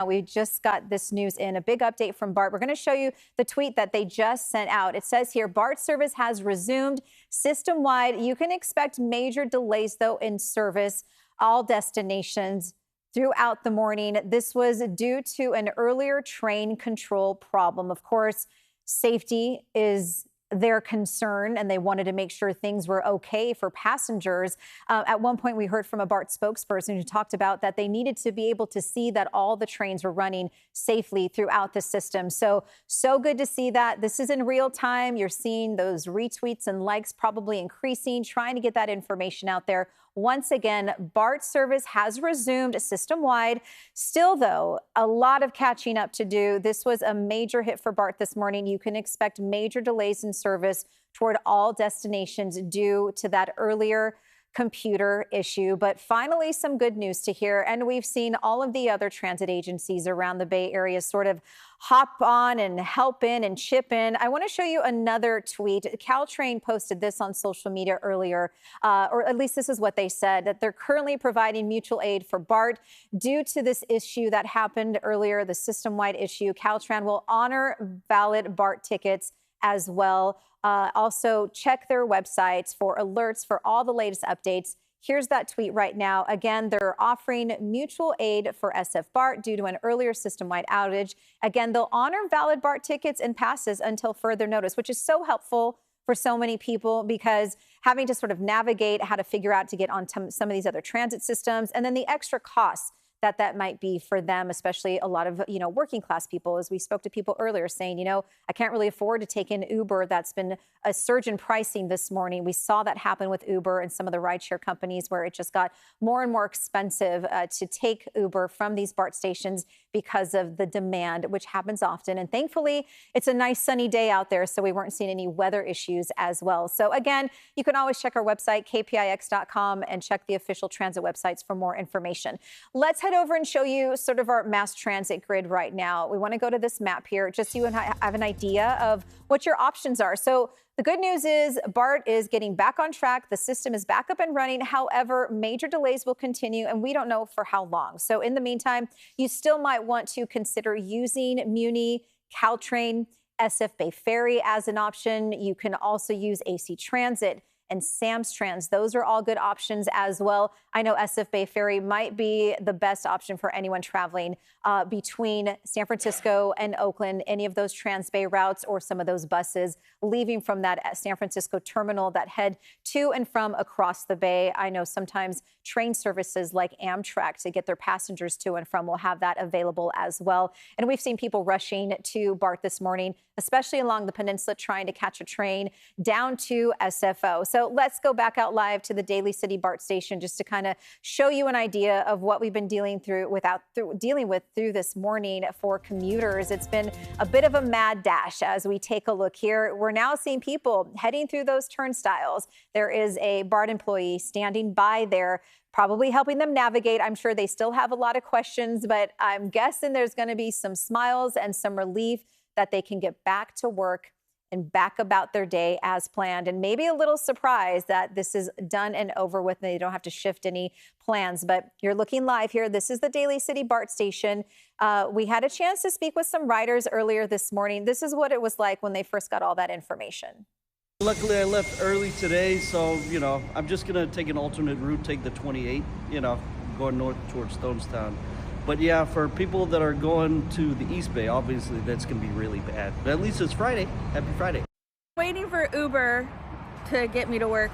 We just got this news in, a big update from BART. We're going to show you the tweet that they just sent out. It says here, BART service has resumed system-wide. You can expect major delays, though, in service, all destinations throughout the morning. This was due to an earlier train control problem. Of course, safety is their concern, and they wanted to make sure things were okay for passengers. At one point, we heard from a BART spokesperson who talked about that they needed to be able to see that all the trains were running safely throughout the system. So good to see that. This is in real time. You're seeing those retweets and likes probably increasing, trying to get that information out there. Once again, BART service has resumed system-wide. Still, though, a lot of catching up to do. This was a major hit for BART this morning. You can expect major delays in service toward all destinations due to that earlier computer issue. But finally, some good news to hear. And we've seen all of the other transit agencies around the Bay Area sort of hop on and help in and chip in. I want to show you another tweet. Caltrain posted this on social media earlier, or at least this is what they said, that they're currently providing mutual aid for BART due to this issue that happened earlier, the system-wide issue. Caltrain will honor valid BART tickets as well. Also, check their websites for alerts for all the latest updates. Here's that tweet right now. Again, they're offering mutual aid for SF BART due to an earlier system-wide outage. Again, they'll honor valid BART tickets and passes until further notice, which is so helpful for so many people, because having to sort of navigate how to figure out to get on some of these other transit systems, and then the extra costs that might be for them, especially a lot of, working class people. As we spoke to people earlier saying, I can't really afford to take in Uber. That's been a surge in pricing this morning. We saw that happen with Uber and some of the rideshare companies where it just got more and more expensive to take Uber from these BART stations because of the demand, which happens often. And thankfully, it's a nice sunny day out there, so we weren't seeing any weather issues as well. So again, you can always check our website, kpix.com, and check the official transit websites for more information. Let's head over and show you sort of our mass transit grid right now. We want to go to this map here just so you and I have an idea of what your options are. So the good news is BART is getting back on track. The system is back up and running. However, major delays will continue, and we don't know for how long. So in the meantime, you still might want to consider using Muni, Caltrain, SF Bay Ferry as an option. You can also use AC Transit and Sam's Trans. Those are all good options as well. I know SF Bay Ferry might be the best option for anyone traveling between San Francisco and Oakland, any of those Transbay routes or some of those buses leaving from that San Francisco terminal that head to and from across the Bay. I know sometimes train services like Amtrak to get their passengers to and from will have that available as well. And we've seen people rushing to BART this morning, especially along the peninsula, trying to catch a train down to SFO. So let's go back out live to the Daly City BART station just to kind of show you an idea of what we've been dealing with through this morning for commuters. It's been a bit of a mad dash as we take a look here. We're now seeing people heading through those turnstiles. There is a BART employee standing by there, probably helping them navigate. I'm sure they still have a lot of questions, but I'm guessing there's going to be some smiles and some relief that they can get back to work and back about their day as planned, and maybe a little surprised that this is done and over with and they don't have to shift any plans. But you're looking live here. This is the Daly City BART station. We had a chance to speak with some riders earlier this morning. This is what it was like when they first got all that information. Luckily, I left early today, so, I'm just going to take an alternate route, take the 28, going north towards Stonestown. But yeah, for people that are going to the East Bay, obviously that's going to be really bad. But at least it's Friday. Happy Friday. Waiting for Uber to get me to work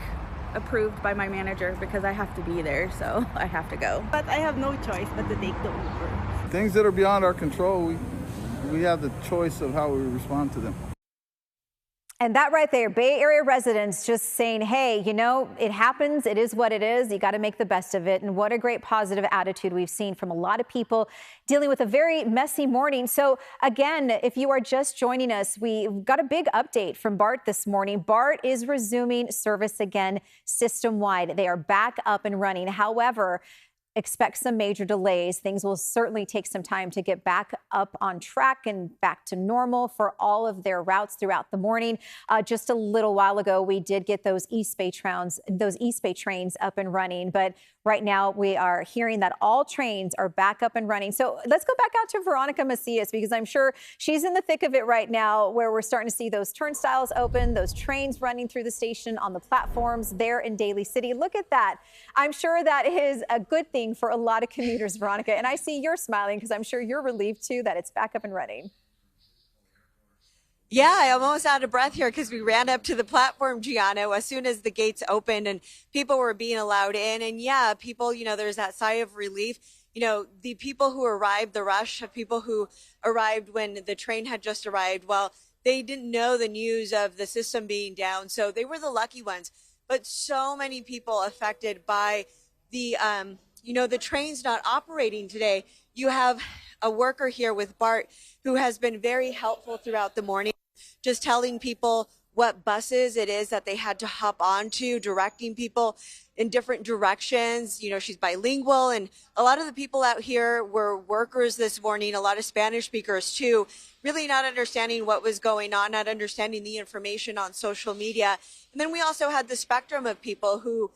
approved by my manager because I have to be there, so I have to go. But I have no choice but to take the Uber. Things that are beyond our control, we have the choice of how we respond to them. And that right there, Bay Area residents just saying, hey, it happens. It is what it is. You got to make the best of it. And what a great positive attitude we've seen from a lot of people dealing with a very messy morning. So again, if you are just joining us, we've got a big update from BART this morning. BART is resuming service again system-wide. They are back up and running. However, expect some major delays. Things will certainly take some time to get back up on track and back to normal for all of their routes throughout the morning. Just a little while ago, we did get those East Bay trains up and running, but Right now, we are hearing that all trains are back up and running. So let's go back out to Veronica Macias, because I'm sure she's in the thick of it right now, where we're starting to see those turnstiles open, those trains running through the station on the platforms there in Daly City. Look at that. I'm sure that is a good thing for a lot of commuters, Veronica. And I see you're smiling because I'm sure you're relieved, too, that it's back up and running. Yeah, I'm almost out of breath here because we ran up to the platform, Gianna, as soon as the gates opened and people were being allowed in. And yeah, people, there's that sigh of relief. The people who arrived, the rush of people who arrived when the train had just arrived, well, they didn't know the news of the system being down. So they were the lucky ones. But so many people affected by the, the trains not operating today. You have a worker here with BART who has been very helpful throughout the morning, just telling people what buses it is that they had to hop onto, directing people in different directions. She's bilingual, and a lot of the people out here were workers this morning, a lot of Spanish speakers too, really not understanding what was going on, not understanding the information on social media. And then we also had the spectrum of people who,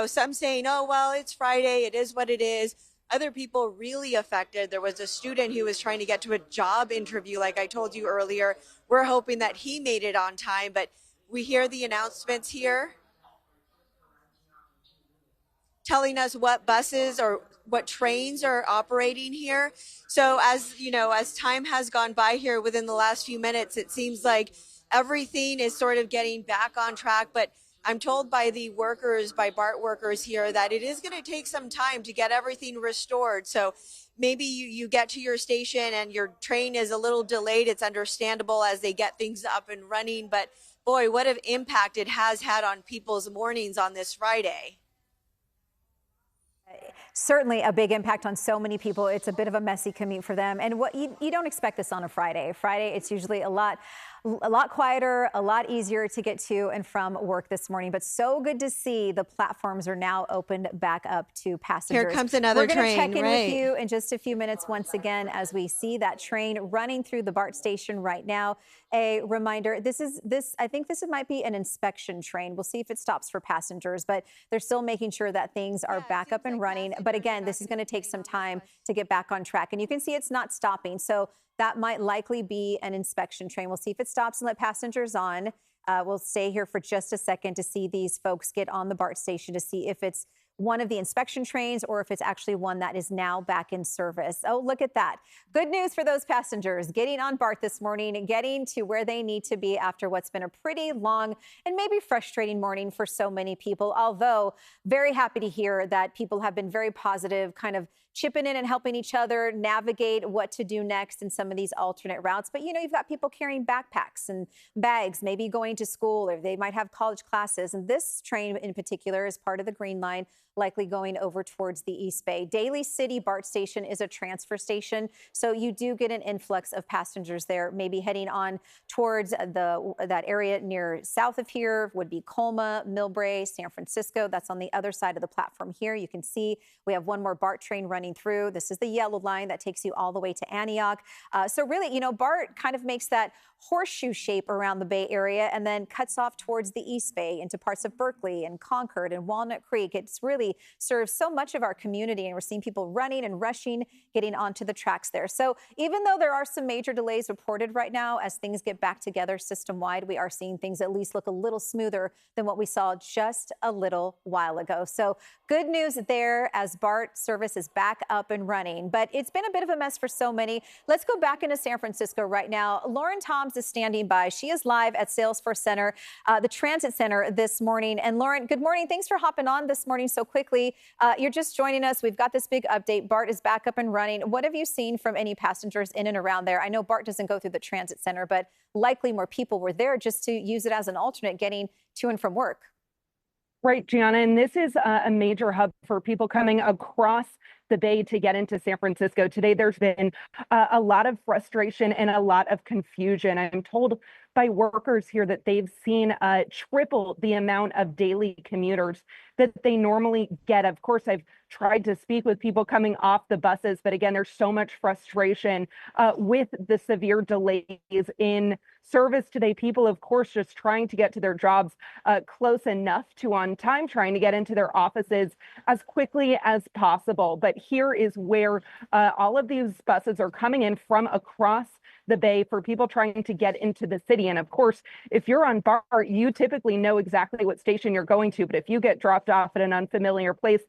some saying, oh, well, it's Friday, it is what it is. Other people really affected. There was a student who was trying to get to a job interview, like I told you earlier. We're hoping that he made it on time, but we hear the announcements here telling us what buses or what trains are operating here. So as time has gone by here within the last few minutes, it seems like everything is sort of getting back on track, but I'm told by the workers, by BART workers here, that it is going to take some time to get everything restored. So maybe you get to your station and your train is a little delayed. It's understandable as they get things up and running. But boy, what an impact it has had on people's mornings on this Friday. Certainly a big impact on so many people. It's a bit of a messy commute for them. And what you don't expect this on a Friday. Friday, it's usually a lot quieter, a lot easier to get to and from work this morning. But so good to see the platforms are now opened back up to passengers. Here comes another train. We're going to check in with you in just a few minutes once again as we see that train running through the BART station right now. A reminder, I think this might be an inspection train. We'll see if it stops for passengers, but they're still making sure that things are back up and running. But again, this is going to take some time to get back on track. And you can see it's not stopping. So that might likely be an inspection train. We'll see if it stops and let passengers on. We'll stay here for just a second to see these folks get on the BART station to see if it's one of the inspection trains or if it's actually one that is now back in service. Oh, look at that. Good news for those passengers getting on BART this morning and getting to where they need to be after what's been a pretty long and maybe frustrating morning for so many people. Although very happy to hear that people have been very positive, kind of chipping in and helping each other navigate what to do next in some of these alternate routes. But, you've got people carrying backpacks and bags, maybe going to school, or they might have college classes. And this train in particular is part of the Green Line, likely going over towards the East Bay. Daly City BART station is a transfer station, so you do get an influx of passengers there, maybe heading on towards that area near south of here would be Colma, Millbrae, San Francisco. That's on the other side of the platform here. You can see we have one more BART train running through. This is the yellow line that takes you all the way to Antioch. So really, BART kind of makes that horseshoe shape around the Bay Area and then cuts off towards the East Bay into parts of Berkeley and Concord and Walnut Creek. It's really serves so much of our community, and we're seeing people running and rushing, getting onto the tracks there. So even though there are some major delays reported right now, as things get back together system-wide, we are seeing things at least look a little smoother than what we saw just a little while ago. So good news there as BART service is back up and running. But it's been a bit of a mess for so many. Let's go back into San Francisco right now. Lauren Toms is standing by. She is live at Salesforce Center, the Transit Center this morning. And Lauren, good morning. Thanks for hopping on this morning so quickly. You're just joining us. We've got this big update. BART is back up and running. What have you seen from any passengers in and around there? I know BART doesn't go through the Transit Center, but likely more people were there just to use it as an alternate getting to and from work. Right, Gianna, and this is a major hub for people coming across the Bay to get into San Francisco. Today, there's been a lot of frustration and a lot of confusion. I'm told by workers here that they've seen triple the amount of daily commuters that they normally get. Of course, I've tried to speak with people coming off the buses, but again, there's so much frustration with the severe delays in service today. People, of course, just trying to get to their jobs close enough to on time, trying to get into their offices as quickly as possible. But here is where all of these buses are coming in from across the Bay for people trying to get into the city. And of course, if you're on BART, you typically know exactly what station you're going to. But if you get dropped off at an unfamiliar place,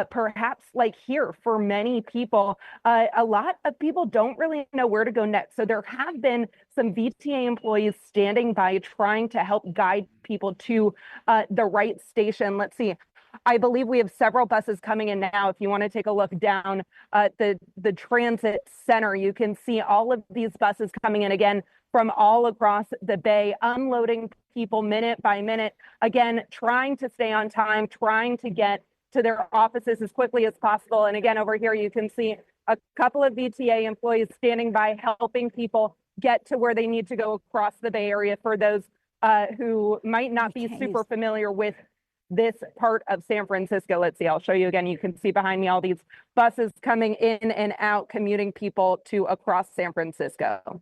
perhaps like here, for many people, a lot of people don't really know where to go next. So there have been some VTA employees standing by trying to help guide people to the right station. Let's see. I believe we have several buses coming in now. If you want to take a look down the transit center, you can see all of these buses coming in again from all across the Bay, unloading people minute by minute. Again, trying to stay on time, trying to get to their offices as quickly as possible. And again, over here, you can see a couple of VTA employees standing by helping people get to where they need to go across the Bay Area for those who might not be super familiar with this part of San Francisco. Let's see, I'll show you again. You can see behind me all these buses coming in and out, commuting people to across San Francisco.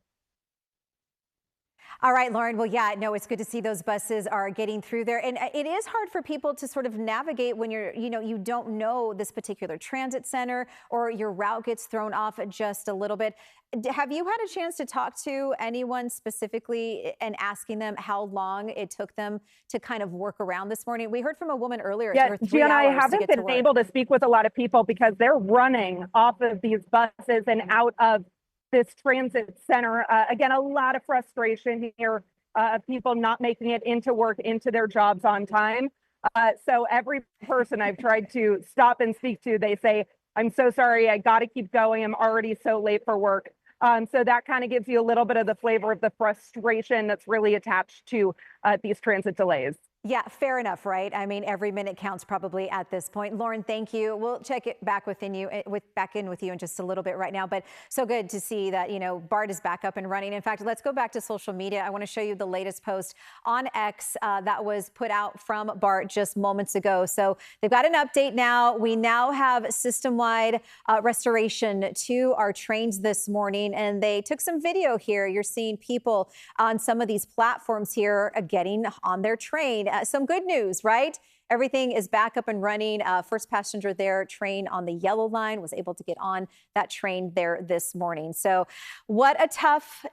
All right, Lauren. Well, yeah, no, it's good to see those buses are getting through there. And it is hard for people to sort of navigate when you don't know this particular transit center or your route gets thrown off just a little bit. Have you had a chance to talk to anyone specifically and asking them how long it took them to kind of work around this morning? We heard from a woman earlier. Yeah, Gianna, I haven't been able to speak with a lot of people because they're running off of these buses and out of this transit center. Again, a lot of frustration here of people not making it into work, into their jobs on time. So every person I've tried to stop and speak to, they say, I'm so sorry, I got to keep going. I'm already so late for work. So that kind of gives you a little bit of the flavor of the frustration that's really attached to these transit delays. Yeah, fair enough, right? I mean, every minute counts probably at this point. Lauren, thank you. We'll check it back back in with you in just a little bit right now. But so good to see that, BART is back up and running. In fact, let's go back to social media. I want to show you the latest post on X that was put out from BART just moments ago. So they've got an update now. We now have system-wide restoration to our trains this morning. And they took some video here. You're seeing people on some of these platforms here getting on their train. Some good news, right? Everything is back up and running. First passenger there, train on the yellow line, was able to get on that train there this morning. So what a tough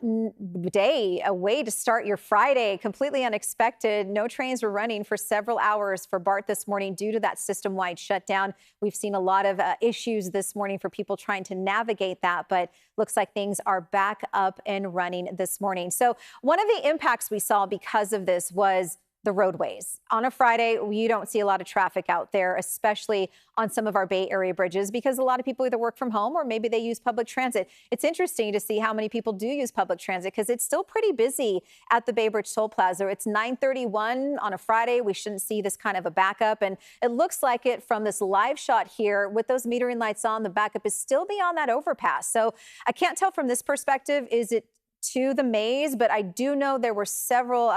day, a way to start your Friday. Completely unexpected. No trains were running for several hours for BART this morning due to that system-wide shutdown. We've seen a lot of issues this morning for people trying to navigate that, but looks like things are back up and running this morning. So one of the impacts we saw because of this was the roadways. On a Friday, you don't see a lot of traffic out there, especially on some of our Bay Area bridges, because a lot of people either work from home or maybe they use public transit. It's interesting to see how many people do use public transit because it's still pretty busy at the Bay Bridge Toll Plaza. It's 9:31 on a Friday. We shouldn't see this kind of a backup. And it looks like it from this live shot here with those metering lights on, the backup is still beyond that overpass. So I can't tell from this perspective, is it to the maze, but I do know there were several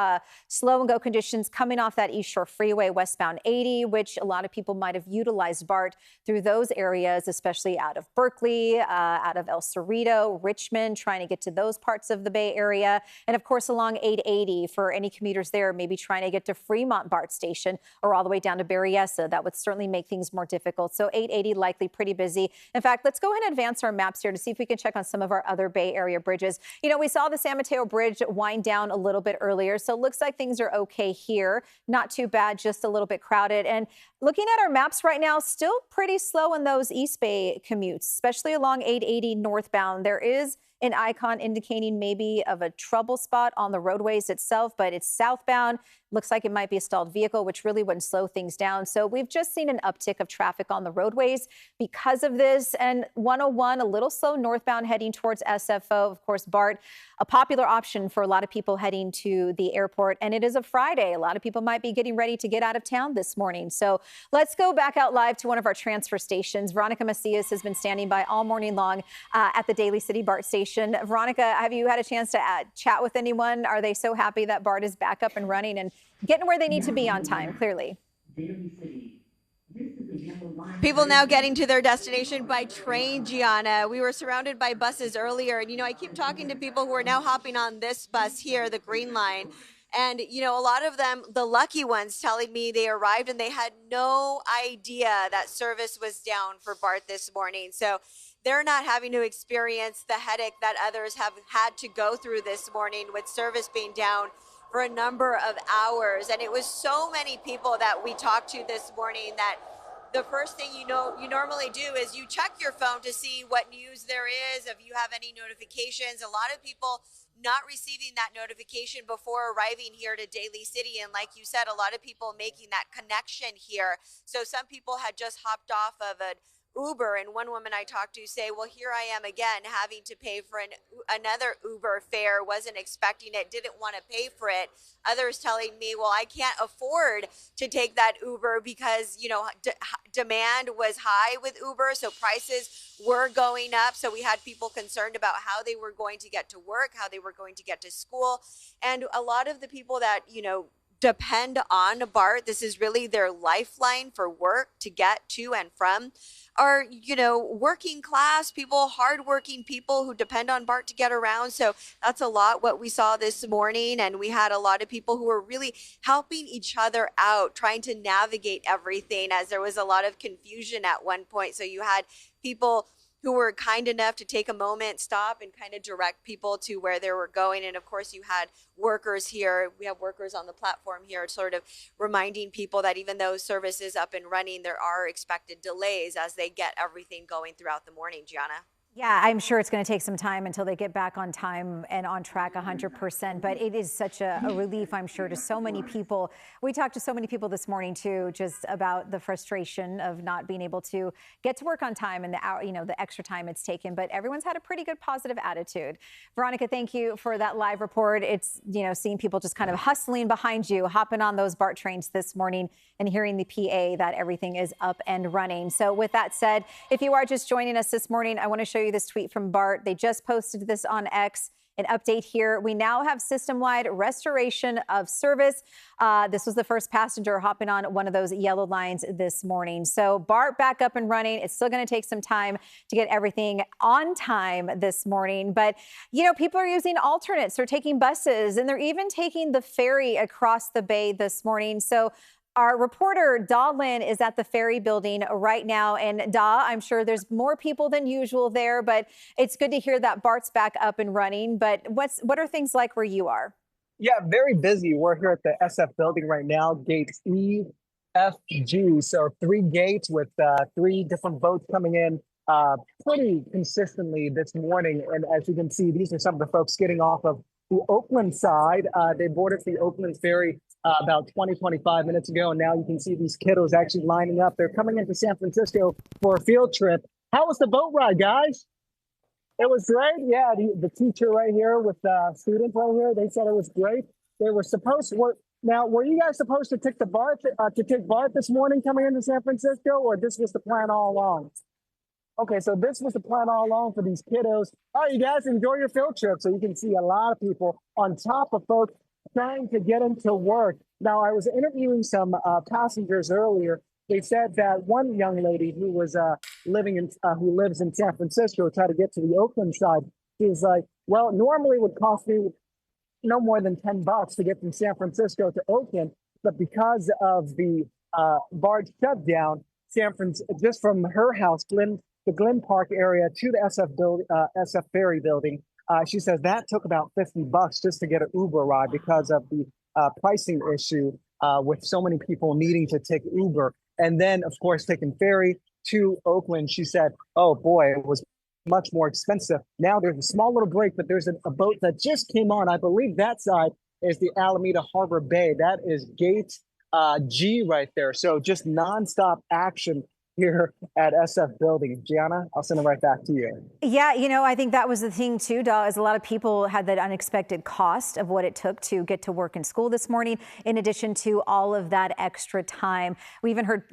slow and go conditions coming off that East Shore Freeway westbound 80, which a lot of people might have utilized BART through those areas, especially out of Berkeley, out of El Cerrito, Richmond, trying to get to those parts of the Bay Area. And of course, along 880 for any commuters there, maybe trying to get to Fremont BART station or all the way down to Berryessa. That would certainly make things more difficult. So 880 likely pretty busy. In fact, let's go ahead and advance our maps here to see if we can check on some of our other Bay Area bridges. We saw the San Mateo Bridge wind down a little bit earlier, so it looks like things are okay here. Not too bad, just a little bit crowded. And looking at our maps right now, still pretty slow in those East Bay commutes, especially along 880 northbound. There is an icon indicating maybe of a trouble spot on the roadways itself, but it's southbound. Looks like it might be a stalled vehicle, which really wouldn't slow things down. So we've just seen an uptick of traffic on the roadways because of this. And 101, a little slow northbound heading towards SFO. Of course, BART, a popular option for a lot of people heading to the airport. And it is a Friday. A lot of people might be getting ready to get out of town this morning. So let's go back out live to one of our transfer stations. Veronica Macias has been standing by all morning long at the Daly City BART station. Veronica, have you had a chance to chat with anyone? Are they so happy that BART is back up and running and getting where they need to be on time, clearly? People now getting to their destination by train, Gianna. We were surrounded by buses earlier, and, I keep talking to people who are now hopping on this bus here, the Green Line. And, a lot of them, the lucky ones, telling me they arrived and they had no idea that service was down for BART this morning. So they're not having to experience the headache that others have had to go through this morning with service being down for a number of hours. And it was so many people that we talked to this morning that the first thing you normally do is you check your phone to see what news there is, if you have any notifications. A lot of people not receiving that notification before arriving here to Daly City. And like you said, a lot of people making that connection here. So some people had just hopped off of an Uber, and one woman I talked to say, well, here I am again having to pay for another Uber fare, wasn't expecting it, didn't want to pay for it. Others telling me, well, I can't afford to take that Uber because, demand was high with Uber, so prices were going up. So we had people concerned about how they were going to get to work, how they were going to get to school. And a lot of the people that, depend on BART, this is really their lifeline for work to get to and from, are, working class people, hardworking people who depend on BART to get around. So that's a lot what we saw this morning. And we had a lot of people who were really helping each other out, trying to navigate everything, as there was a lot of confusion at one point. So you had people who were kind enough to take a moment, stop, and kind of direct people to where they were going. And of course, you had workers here. We have workers on the platform here, sort of reminding people that even though service is up and running, there are expected delays as they get everything going throughout the morning, Gianna. Yeah, I'm sure it's going to take some time until they get back on time and on track 100%. But it is such a relief, I'm sure, to so many people. We talked to so many people this morning, too, just about the frustration of not being able to get to work on time and the hour, the extra time it's taken. But everyone's had a pretty good positive attitude. Veronica, thank you for that live report. It's, seeing people just kind of hustling behind you, hopping on those BART trains this morning and hearing the PA that everything is up and running. So with that said, if you are just joining us this morning, I want to show you this tweet from BART. They just posted this on X. An update here. We now have system-wide restoration of service. This was the first passenger hopping on one of those yellow lines this morning. So BART back up and running. It's still going to take some time to get everything on time this morning. But, people are using alternates. They're taking buses, and they're even taking the ferry across the bay this morning. So our reporter, Da Lin, is at the Ferry building right now. And Da, I'm sure there's more people than usual there, but it's good to hear that BART's back up and running. But what are things like where you are? Yeah, very busy. We're here at the SF building right now, gates E, F, G. So 3 gates with 3 different boats coming in pretty consistently this morning. And as you can see, these are some of the folks getting off of the Oakland side. They boarded the Oakland ferry about 25 minutes ago. And now you can see these kiddos actually lining up. They're coming into San Francisco for a field trip. How was the boat ride, guys? It was great. Yeah, the teacher right here with students right here, they said it was great. They were supposed to work. Now, were you guys supposed to take BART this morning coming into San Francisco, or this was the plan all along? Okay, so this was the plan all along for these kiddos. All right, you guys enjoy your field trip. So you can see a lot of people on top of folks trying to get into work. Now, I was interviewing some passengers earlier. They said that one young lady who was who lives in San Francisco tried to get to the Oakland side. She was like, well, normally it would cost me no more than $10 to get from San Francisco to Oakland. But because of the BART shutdown, just from her house, the Glen Park area to the SF Ferry building, she says that took about $50 just to get an Uber ride because of the pricing issue with so many people needing to take Uber. And then, of course, taking ferry to Oakland, she said, oh, boy, it was much more expensive. Now there's a small little break, but there's a boat that just came on. I believe that side is the Alameda Harbor Bay. That is gate G right there. So just nonstop action here at SF Building. Gianna, I'll send it right back to you. Yeah, I think that was the thing too, Dahl, is a lot of people had that unexpected cost of what it took to get to work and school this morning, in addition to all of that extra time. We even heard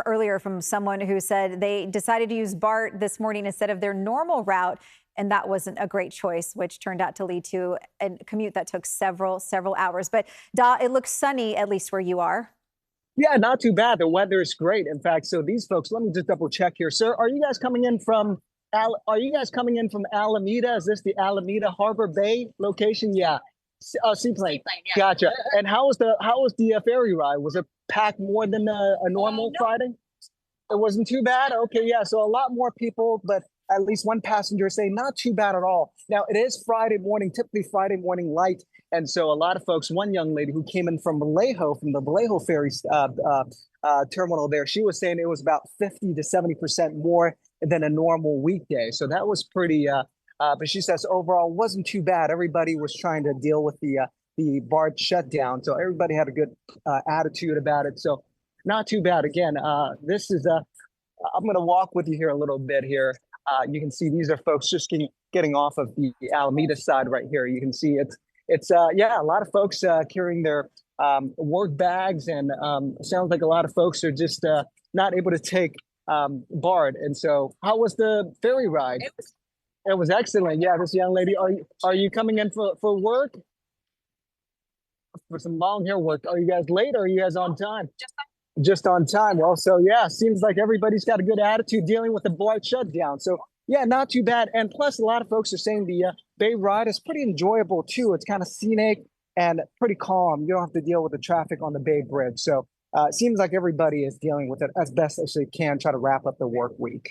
earlier from someone who said they decided to use BART this morning instead of their normal route. And that wasn't a great choice, which turned out to lead to a commute that took several hours. But Dahl, it looks sunny, at least where you are. Yeah, not too bad. The weather is great. In fact, so these folks, let me just double check here. Sir, are you guys coming in from Alameda? Is this the Alameda Harbor Bay location? Yeah. Seaplane. Yeah. Gotcha. And how was the ferry ride? Was it packed more than a normal Friday? It wasn't too bad. Okay, yeah. So a lot more people, but at least one passenger saying not too bad at all. Now it is Friday morning, typically Friday morning light. And so a lot of folks, one young lady who came in from Vallejo, from the Vallejo ferry terminal there, she was saying it was about 50 to 70% more than a normal weekday. So that was pretty, but she says overall wasn't too bad. Everybody was trying to deal with the BART shutdown. So everybody had a good attitude about it. So not too bad. Again, this is I'm going to walk with you here a little bit here. You can see these are folks just getting off of the Alameda side right here. You can see it's a lot of folks carrying their work bags, and sounds like a lot of folks are just not able to take BART. And so, how was the ferry ride? It was excellent. Yeah, this young lady, are you coming in for work? For some long hair work? Are you guys late or are you guys on time? Just on time. Well, so yeah, seems like everybody's got a good attitude dealing with the BART shutdown. So yeah, not too bad. And plus, a lot of folks are saying the Bay ride is pretty enjoyable too. It's kind of scenic and pretty calm. You don't have to deal with the traffic on the Bay Bridge. So it seems like everybody is dealing with it as best as they can, try to wrap up the work week.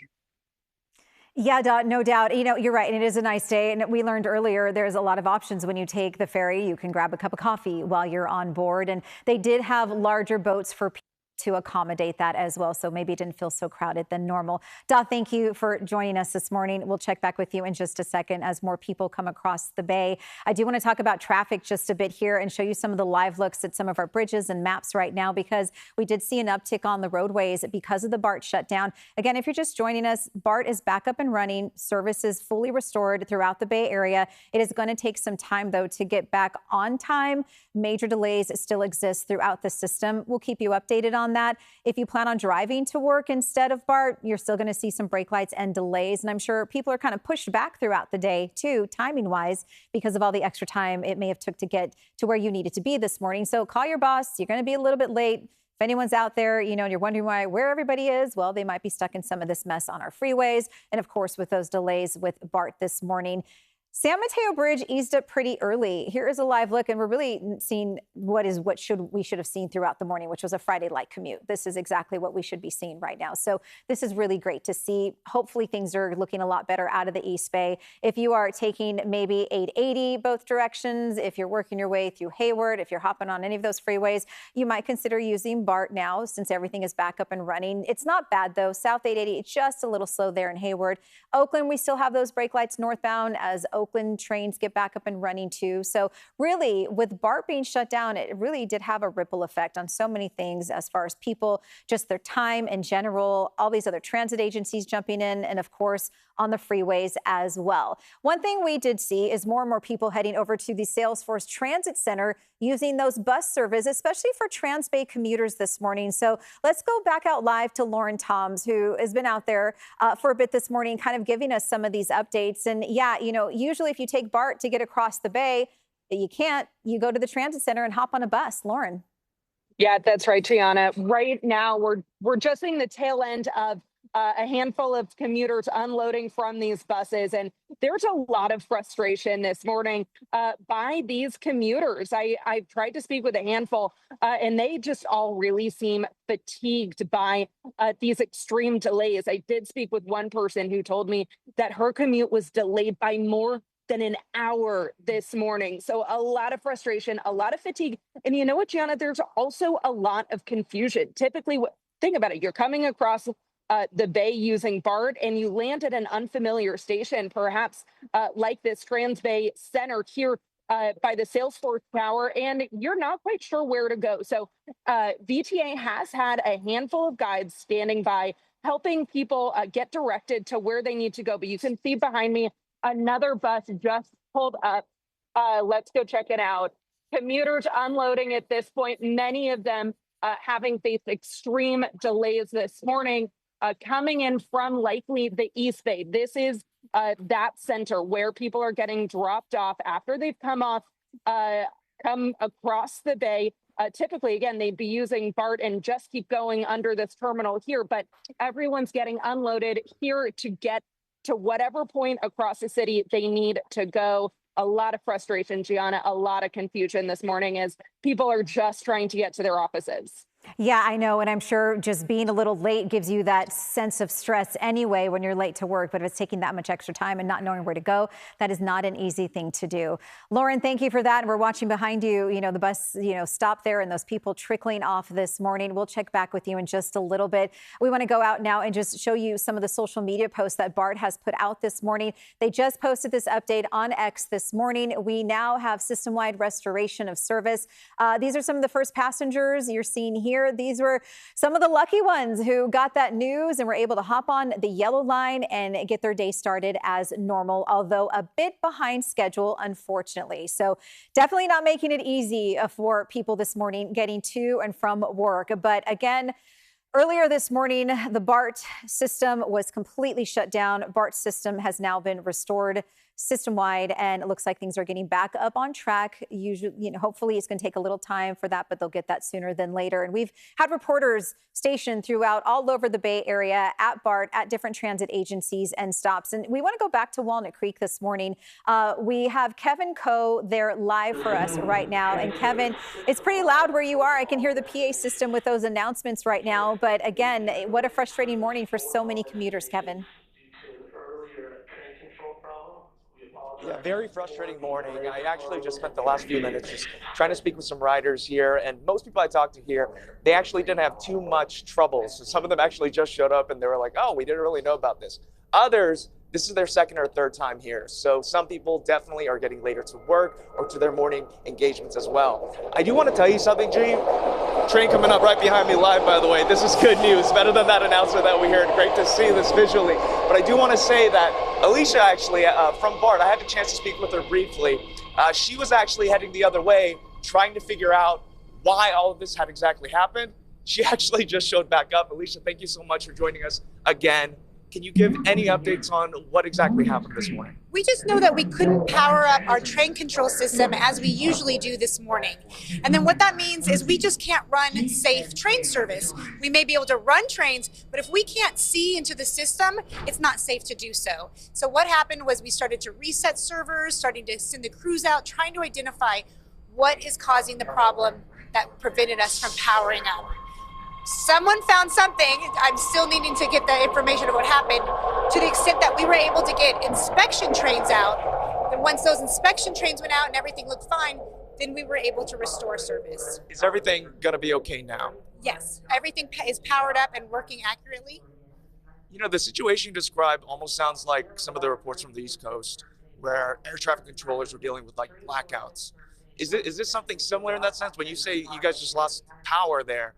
Yeah, no doubt. You're right. And it is a nice day. And we learned earlier there's a lot of options when you take the ferry. You can grab a cup of coffee while you're on board. And they did have larger boats for people to accommodate that as well. So maybe it didn't feel so crowded than normal. Dahl, thank you for joining us this morning. We'll check back with you in just a second as more people come across the bay. I do want to talk about traffic just a bit here and show you some of the live looks at some of our bridges and maps right now, because we did see an uptick on the roadways because of the BART shutdown. Again, if you're just joining us, BART is back up and running. Service is fully restored throughout the Bay Area. It is going to take some time, though, to get back on time. Major delays still exist throughout the system. We'll keep you updated on that. If you plan on driving to work instead of BART, you're still going to see some brake lights and delays. And I'm sure people are kind of pushed back throughout the day, too, timing wise, because of all the extra time it may have took to get to where you needed to be this morning. So call your boss. You're going to be a little bit late. If anyone's out there, and you're wondering where everybody is, well, they might be stuck in some of this mess on our freeways. And of course, with those delays with BART this morning. San Mateo Bridge eased up pretty early. Here is a live look, and we're really seeing what we should have seen throughout the morning, which was a Friday light commute. This is exactly what we should be seeing right now. So this is really great to see. Hopefully things are looking a lot better out of the East Bay. If you are taking maybe 880 both directions, if you're working your way through Hayward, if you're hopping on any of those freeways, you might consider using BART now since everything is back up and running. It's not bad though. South 880, it's just a little slow there in Hayward. Oakland, we still have those brake lights northbound as Oakland trains get back up and running too. So really, with BART being shut down, it really did have a ripple effect on so many things as far as people, just their time in general, all these other transit agencies jumping in, and of course, on the freeways as well. One thing we did see is more and more people heading over to the Salesforce Transit Center using those bus services, especially for Trans-Bay commuters this morning. So let's go back out live to Lauren Toms, who has been out there for a bit this morning, kind of giving us some of these updates. And yeah, usually if you take BART to get across the bay, you can't. You go to the transit center and hop on a bus. Lauren. Yeah, that's right, Gianna. Right now, we're just seeing the tail end of a handful of commuters unloading from these buses. And there's a lot of frustration this morning by these commuters. I've tried to speak with a handful, and they just all really seem fatigued by these extreme delays. I did speak with one person who told me that her commute was delayed by more than an hour this morning. So a lot of frustration, a lot of fatigue. And you know what, Gianna, there's also a lot of confusion. Typically, think about it. You're coming across the bay using BART and you land at an unfamiliar station, perhaps like this Trans Bay Center here by the Salesforce Tower, and you're not quite sure where to go. So VTA has had a handful of guides standing by, helping people get directed to where they need to go. But you can see behind me, another bus just pulled up. Let's go check it out. Commuters unloading at this point, many of them having faced extreme delays this morning, coming in from likely the East Bay. This is that center where people are getting dropped off after they've come across the bay. Typically, again, they'd be using BART and just keep going under this terminal here, but everyone's getting unloaded here to get to whatever point across the city they need to go. A lot of frustration, Gianna, a lot of confusion this morning as people are just trying to get to their offices. Yeah, I know. And I'm sure just being a little late gives you that sense of stress anyway when you're late to work. But if it's taking that much extra time and not knowing where to go, that is not an easy thing to do. Lauren, thank you for that. And we're watching behind you, the bus, stopped there and those people trickling off this morning. We'll check back with you in just a little bit. We want to go out now and just show you some of the social media posts that BART has put out this morning. They just posted this update on X this morning. We now have system-wide restoration of service. These are some of the first passengers you're seeing here. These were some of the lucky ones who got that news and were able to hop on the yellow line and get their day started as normal, although a bit behind schedule, unfortunately. So definitely not making it easy for people this morning getting to and from work. But again, earlier this morning, the BART system was completely shut down. BART system has now been restored system-wide, and it looks like things are getting back up on track. Usually, hopefully it's going to take a little time for that, but they'll get that sooner than later. And we've had reporters stationed throughout all over the Bay Area at BART, at different transit agencies and stops. And we want to go back to Walnut Creek this morning. We have Kevin Coe there live for us right now. And Kevin, it's pretty loud where you are. I can hear the PA system with those announcements right now. But again, what a frustrating morning for so many commuters, Kevin. Yeah, very frustrating morning. I actually just spent the last few minutes just trying to speak with some riders here, and most people I talked to here, they actually didn't have too much trouble. So some of them actually just showed up and they were like, oh, we didn't really know about this. Others, this is their second or third time here. So some people definitely are getting later to work or to their morning engagements as well. I do want to tell you something, G. Train coming up right behind me live, by the way. This is good news, better than that announcement that we heard. Great to see this visually. But I do want to say that Alicia, actually, from BART, I had the chance to speak with her briefly. She was actually heading the other way, trying to figure out why all of this had exactly happened. She actually just showed back up. Alicia, thank you so much for joining us again. Can you give any updates on what exactly happened this morning? We just know that we couldn't power up our train control system as we usually do this morning. And then what that means is we just can't run safe train service. We may be able to run trains, but if we can't see into the system, it's not safe to do so. So what happened was we started to reset servers, starting to send the crews out, trying to identify what is causing the problem that prevented us from powering up. Someone found something. I'm still needing to get the information of what happened, to the extent that we were able to get inspection trains out. And once those inspection trains went out and everything looked fine, then we were able to restore service. Is everything gonna be okay now? Yes, everything is powered up and working accurately. The situation you described almost sounds like some of the reports from the East Coast where air traffic controllers were dealing with like blackouts. Is this something similar in that sense? When you say you guys just lost power there,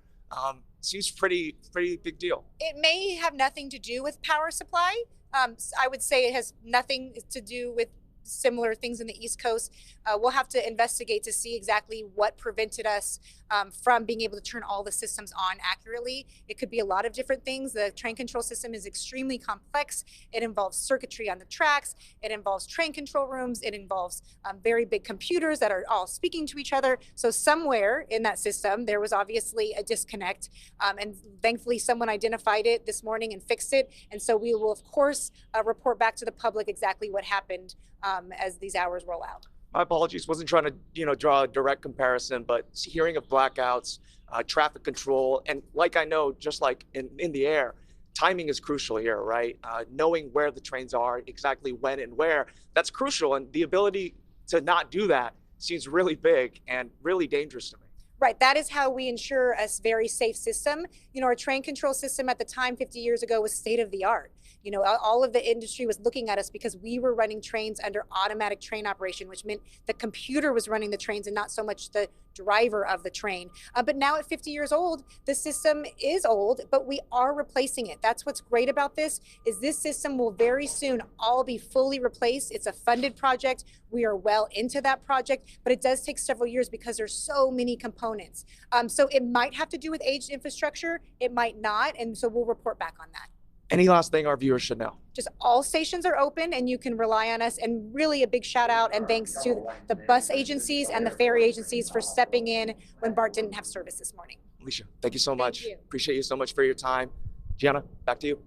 seems pretty big deal. It may have nothing to do with power supply. I would say it has nothing to do with similar things in the East Coast. We'll have to investigate to see exactly what prevented us from being able to turn all the systems on accurately. It could be a lot of different things. The train control system is extremely complex. It involves circuitry on the tracks. It involves train control rooms. It involves very big computers that are all speaking to each other. So somewhere in that system, there was obviously a disconnect. And thankfully, someone identified it this morning and fixed it. And so we will, of course, report back to the public exactly what happened as these hours roll out. My apologies. Wasn't trying to draw a direct comparison, but hearing of blackouts, traffic control, and like I know, just like in the air, timing is crucial here, right? Knowing where the trains are, exactly when and where, that's crucial. And the ability to not do that seems really big and really dangerous to me. Right. That is how we ensure a very safe system. You know, our train control system at the time 50 years ago was state of the art. You know, all of the industry was looking at us because we were running trains under automatic train operation, which meant the computer was running the trains and not so much the driver of the train. But now at 50 years old, the system is old, but we are replacing it. That's what's great about this, is this system will very soon all be fully replaced. It's a funded project. We are well into that project, but it does take several years because there's so many components. So it might have to do with aged infrastructure. It might not. And so we'll report back on that. Any last thing our viewers should know? Just all stations are open and you can rely on us. And really a big shout out and thanks to the bus agencies and the ferry agencies for stepping in when BART didn't have service this morning. Alicia, thank you so much. you. Appreciate you so much for your time. Gianna, back to you.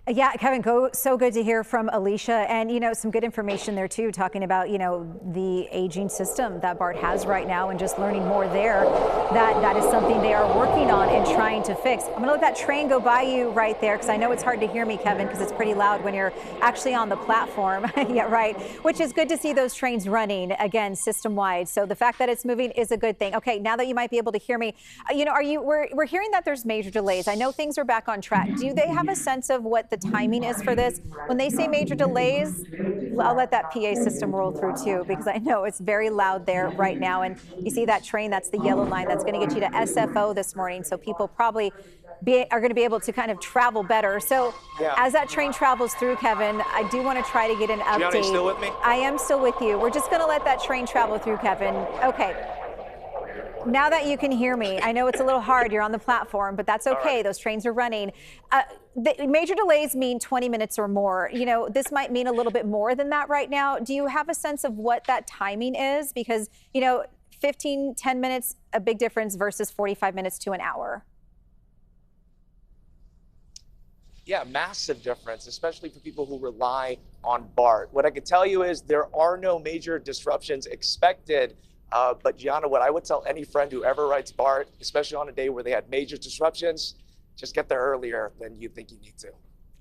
Yeah, Kevin, so good to hear from Alicia, and you know, some good information there too, talking about, you know, the aging system that BART has right now and just learning more there. That is something they are working on and trying to fix. I'm gonna let that train go by you right there because I know it's hard to hear me, Kevin, because it's pretty loud when you're actually on the platform. Yeah, right. Which is good to see those trains running again system wide. So the fact that it's moving is a good thing. Okay, now that you might be able to hear me, you know, we're hearing that there's major delays. I know things are back on track. Do they have a sense of what the timing is for this? When they say major delays, I'll let that PA system roll through too, because I know it's very loud there right now. And you see that train, that's the yellow line that's going to get you to SFO this morning. So people probably are going to be able to kind of travel better. So as that train travels through, Kevin, I do want to try to get an update. Gianna, you still with me? I am still with you. We're just going to let that train travel through, Kevin. Okay. Now that you can hear me, I know it's a little hard. You're on the platform, but that's okay. Right. Those trains are running. The major delays mean 20 minutes or more. You know, this might mean a little bit more than that right now. Do you have a sense of what that timing is? Because, you know, 10 minutes, a big difference versus 45 minutes to an hour. Yeah, massive difference, especially for people who rely on BART. What I can tell you is there are no major disruptions expected. But Gianna, what I would tell any friend who ever rides BART, especially on a day where they had major disruptions, just get there earlier than you think you need to.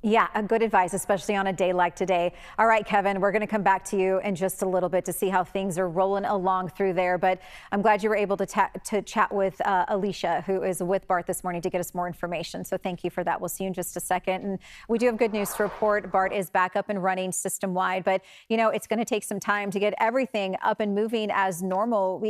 Yeah, a good advice, especially on a day like today. All right, Kevin, we're going to come back to you in just a little bit to see how things are rolling along through there. But I'm glad you were able to chat with Alicia, who is with BART this morning, to get us more information. So thank you for that. We'll see you in just a second. And we do have good news to report. BART is back up and running system wide. But, you know, it's going to take some time to get everything up and moving as normal.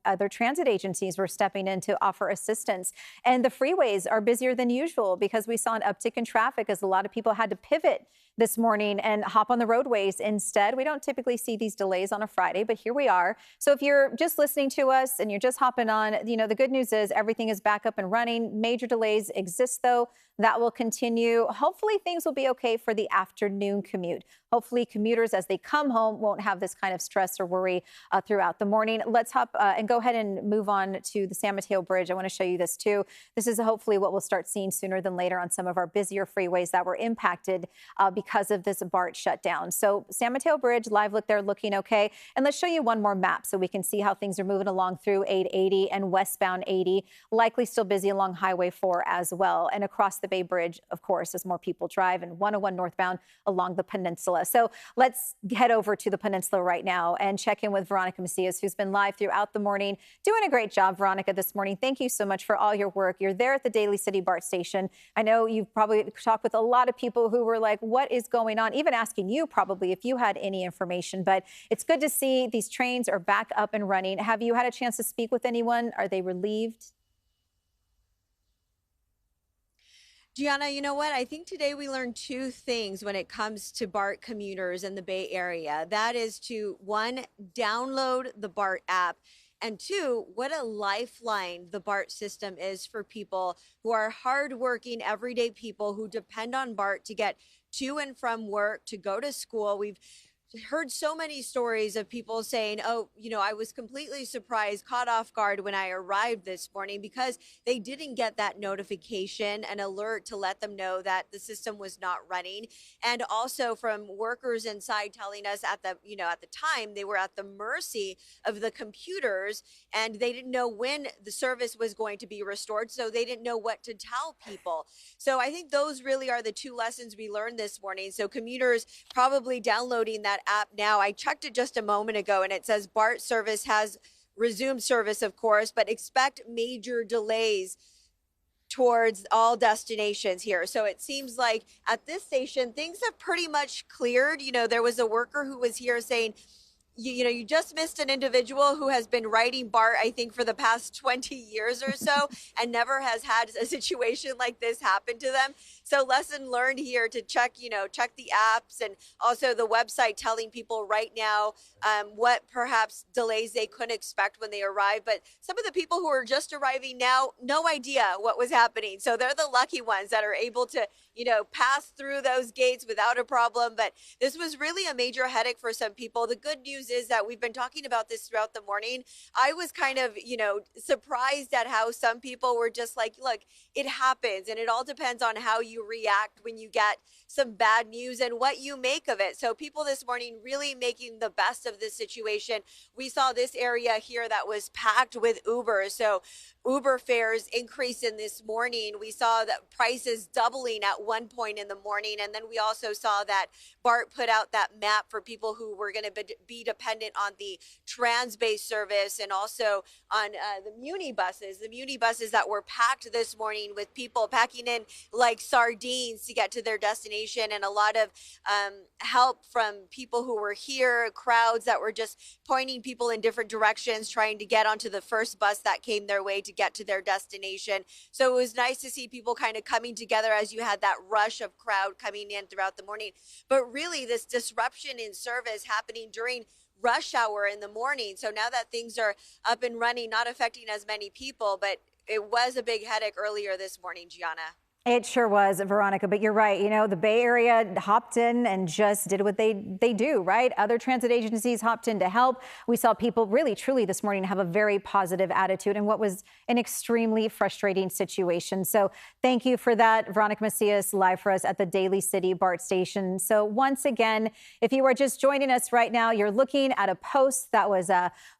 Other transit agencies were stepping in to offer assistance. And the freeways are busier than usual because we saw an uptick in traffic as a lot of people had to pivot this morning and hop on the roadways instead. We don't typically see these delays on a Friday, but here we are. So if you're just listening to us and you're just hopping on, you know, the good news is everything is back up and running. Major delays exist, though. That will continue. Hopefully things will be okay for the afternoon commute. Hopefully commuters, as they come home, won't have this kind of stress or worry throughout the morning. Let's hop and go ahead and move on to the San Mateo Bridge. I want to show you this too. This is hopefully what we'll start seeing sooner than later on some of our busier freeways that were impacted because of this BART shutdown. So San Mateo Bridge, live look there, looking okay. And let's show you one more map so we can see how things are moving along through 880 and westbound 80. Likely still busy along Highway 4 as well. And across the Bay Bridge, of course, as more people drive, and 101 northbound along the peninsula. So let's head over to the peninsula right now and check in with Veronica Macias, who's been live throughout the morning. Doing a great job, Veronica, this morning. Thank you so much for all your work. You're there at the Daly City BART station. I know you've probably talked with a lot of people who were like, what is going on? Even asking you probably if you had any information, but it's good to see these trains are back up and running. Have you had a chance to speak with anyone? Are they relieved? Gianna, you know what? I think today we learned two things when it comes to BART commuters in the Bay Area. That is to, one, download the BART app, and two, what a lifeline the BART system is for people who are hardworking, everyday people who depend on BART to get to and from work, to go to school. We've heard so many stories of people saying, oh, you know, I was completely surprised, caught off guard when I arrived this morning because they didn't get that notification and alert to let them know that the system was not running. And also from workers inside telling us at the time they were at the mercy of the computers and they didn't know when the service was going to be restored. So they didn't know what to tell people. So I think those really are the two lessons we learned this morning. So commuters probably downloading that app now. I checked it just a moment ago and it says BART service has resumed service, of course, but expect major delays towards all destinations here. So it seems like at this station, things have pretty much cleared. You know, there was a worker who was here saying, you just missed an individual who has been riding BART, I think, for the past 20 years or so, and never has had a situation like this happen to them. So lesson learned here to check the apps and also the website telling people right now what perhaps delays they couldn't expect when they arrive. But some of the people who are just arriving now, no idea what was happening. So they're the lucky ones that are able to, pass through those gates without a problem. But this was really a major headache for some people. The good news is that we've been talking about this throughout the morning. I was kind of, surprised at how some people were just like, look, it happens. And it all depends on how you react when you get some bad news and what you make of it. So people this morning really making the best of this situation. We saw this area here that was packed with Uber. So Uber fares increasing this morning. We saw that prices doubling at one point in the morning. And then we also saw that BART put out that map for people who were going to be dependent on the trans-based service and also on the Muni buses that were packed this morning with people packing in like sardines to get to their destination, and a lot of help from people who were here, crowds that were just pointing people in different directions, trying to get onto the first bus that came their way to get to their destination. So it was nice to see people kind of coming together as you had that rush of crowd coming in throughout the morning. But really this disruption in service happening during rush hour in the morning. So now that things are up and running, not affecting as many people, but it was a big headache earlier this morning, Gianna. It sure was, Veronica, but you're right. The Bay Area hopped in and just did what they do, right? Other transit agencies hopped in to help. We saw people really, truly this morning have a very positive attitude in what was an extremely frustrating situation. So thank you for that, Veronica Macias, live for us at the Daly City BART station. So once again, if you are just joining us right now, you're looking at a post that was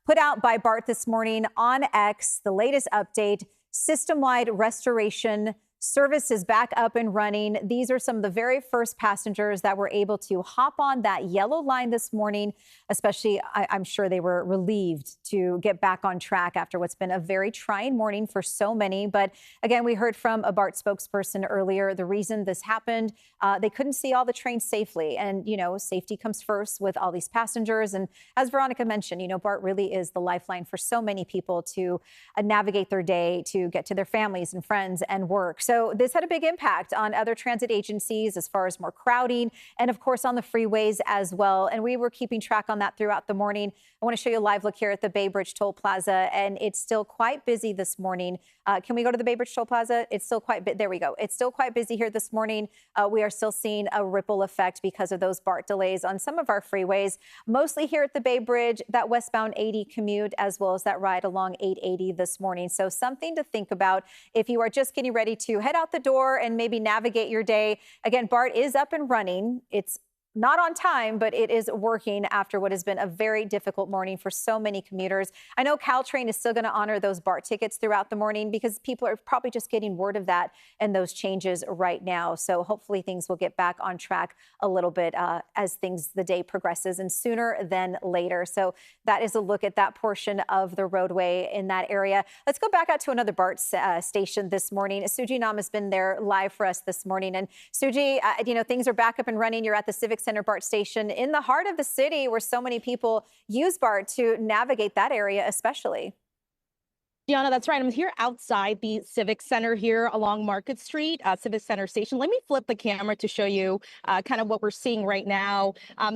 put out by BART this morning on X, the latest update, system-wide restoration. Service is back up and running. These are some of the very first passengers that were able to hop on that yellow line this morning, especially I'm sure they were relieved to get back on track after what's been a very trying morning for so many. But again, we heard from a BART spokesperson earlier. The reason this happened, they couldn't see all the trains safely. And, safety comes first with all these passengers. And as Veronica mentioned, BART really is the lifeline for so many people to navigate their day, to get to their families and friends and work. So this had a big impact on other transit agencies as far as more crowding and, of course, on the freeways as well. And we were keeping track on that throughout the morning. I want to show you a live look here at the Bay Bridge Toll Plaza, and it's still quite busy this morning. Can we go to the Bay Bridge Toll Plaza? It's still quite there we go. It's still quite busy here this morning. We are still seeing a ripple effect because of those BART delays on some of our freeways, mostly here at the Bay Bridge, that westbound 80 commute, as well as that ride along 880 this morning. So something to think about if you are just getting ready to head out the door and maybe navigate your day. Again, BART is up and running. It's not on time, but it is working after what has been a very difficult morning for so many commuters. I know Caltrain is still going to honor those BART tickets throughout the morning because people are probably just getting word of that and those changes right now. So hopefully things will get back on track a little bit as the day progresses, and sooner than later. So that is a look at that portion of the roadway in that area. Let's go back out to another BART station this morning. Suji Nam has been there live for us this morning. And Suji, things are back up and running. You're at the Civic Center BART station in the heart of the city where so many people use BART to navigate that area especially. Gianna, that's right. I'm here outside the Civic Center here along Market Street, Civic Center Station. Let me flip the camera to show you kind of what we're seeing right now.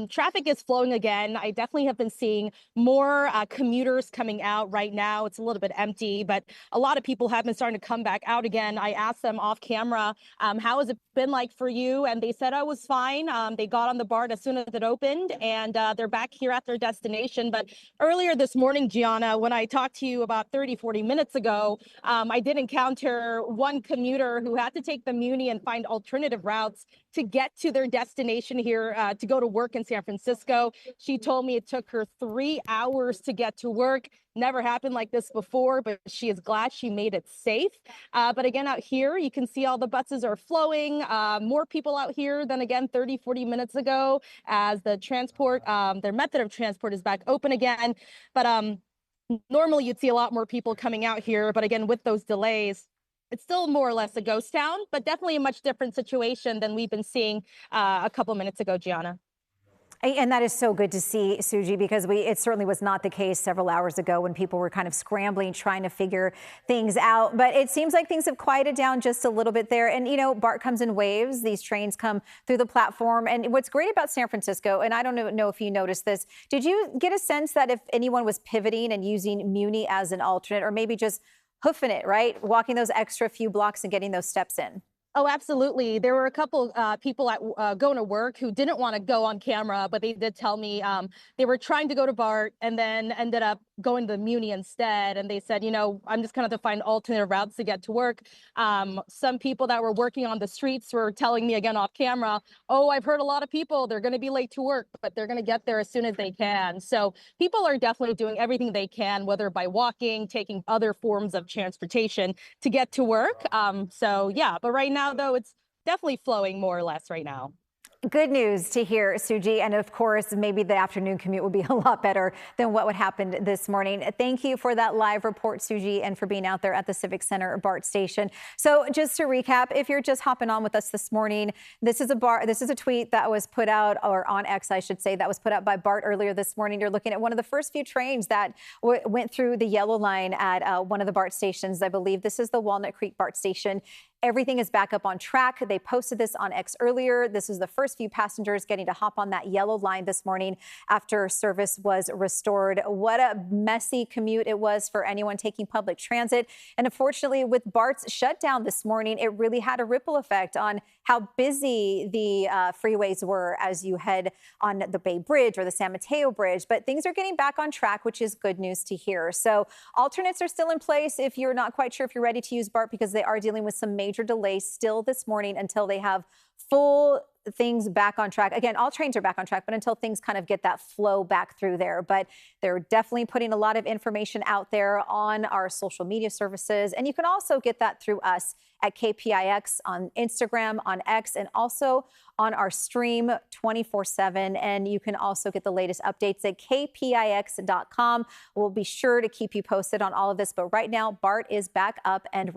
Traffic is flowing again. I definitely have been seeing more commuters coming out right now. It's a little bit empty, but a lot of people have been starting to come back out again. I asked them off camera, how has it been like for you? And they said I was fine. They got on the BART as soon as it opened, and they're back here at their destination. But earlier this morning, Gianna, when I talked to you about 40 minutes ago, I did encounter one commuter who had to take the Muni and find alternative routes to get to their destination here to go to work in San Francisco. She told me it took her 3 hours to get to work. Never happened like this before, but she is glad she made it safe. But again, out here, you can see all the buses are flowing. More people out here than, again, 40 minutes ago as the transport, their method of transport is back open again. But Normally, you'd see a lot more people coming out here, but again, with those delays, it's still more or less a ghost town, but definitely a much different situation than we've been seeing a couple minutes ago, Gianna. And that is so good to see, Suji, because it certainly was not the case several hours ago when people were kind of scrambling, trying to figure things out. But it seems like things have quieted down just a little bit there. And, you know, BART comes in waves. These trains come through the platform. And what's great about San Francisco, and I don't know if you noticed this, did you get a sense that if anyone was pivoting and using Muni as an alternate, or maybe just hoofing it, right, walking those extra few blocks and getting those steps in? Oh, absolutely. There were a couple people at going to work who didn't want to go on camera, but they did tell me they were trying to go to BART and then ended up going to the Muni instead. And they said, you know, I'm just going to have to find alternate routes to get to work. Some people that were working on the streets were telling me again off camera, oh, I've heard a lot of people, they're going to be late to work, but they're going to get there as soon as they can. So people are definitely doing everything they can, whether by walking, taking other forms of transportation to get to work. So yeah, but right now, though, it's definitely flowing more or less right now. Good news to hear, Suji. And of course, maybe the afternoon commute will be a lot better than what would happen this morning. Thank you for that live report, Suji, and for being out there at the Civic Center BART station. So just to recap, if you're just hopping on with us this morning, this is a tweet that was put out, or on X, I should say, that was put out by BART earlier this morning. You're looking at one of the first few trains that went through the yellow line at one of the BART stations. I believe this is the Walnut Creek BART station. Everything is back up on track. They posted this on X earlier. This is the first few passengers getting to hop on that yellow line this morning after service was restored. What a messy commute it was for anyone taking public transit. And unfortunately, with BART's shutdown this morning, it really had a ripple effect on how busy the freeways were as you head on the Bay Bridge or the San Mateo Bridge. But things are getting back on track, which is good news to hear. So alternates are still in place if you're not quite sure if you're ready to use BART, because they are dealing with some major delays still this morning until they have full things back on track. Again, all trains are back on track, but until things kind of get that flow back through there. But they're definitely putting a lot of information out there on our social media services. And you can also get that through us at KPIX on Instagram, on X, and also on our stream 24/7. And you can also get the latest updates at kpix.com. We'll be sure to keep you posted on all of this. But right now, BART is back up and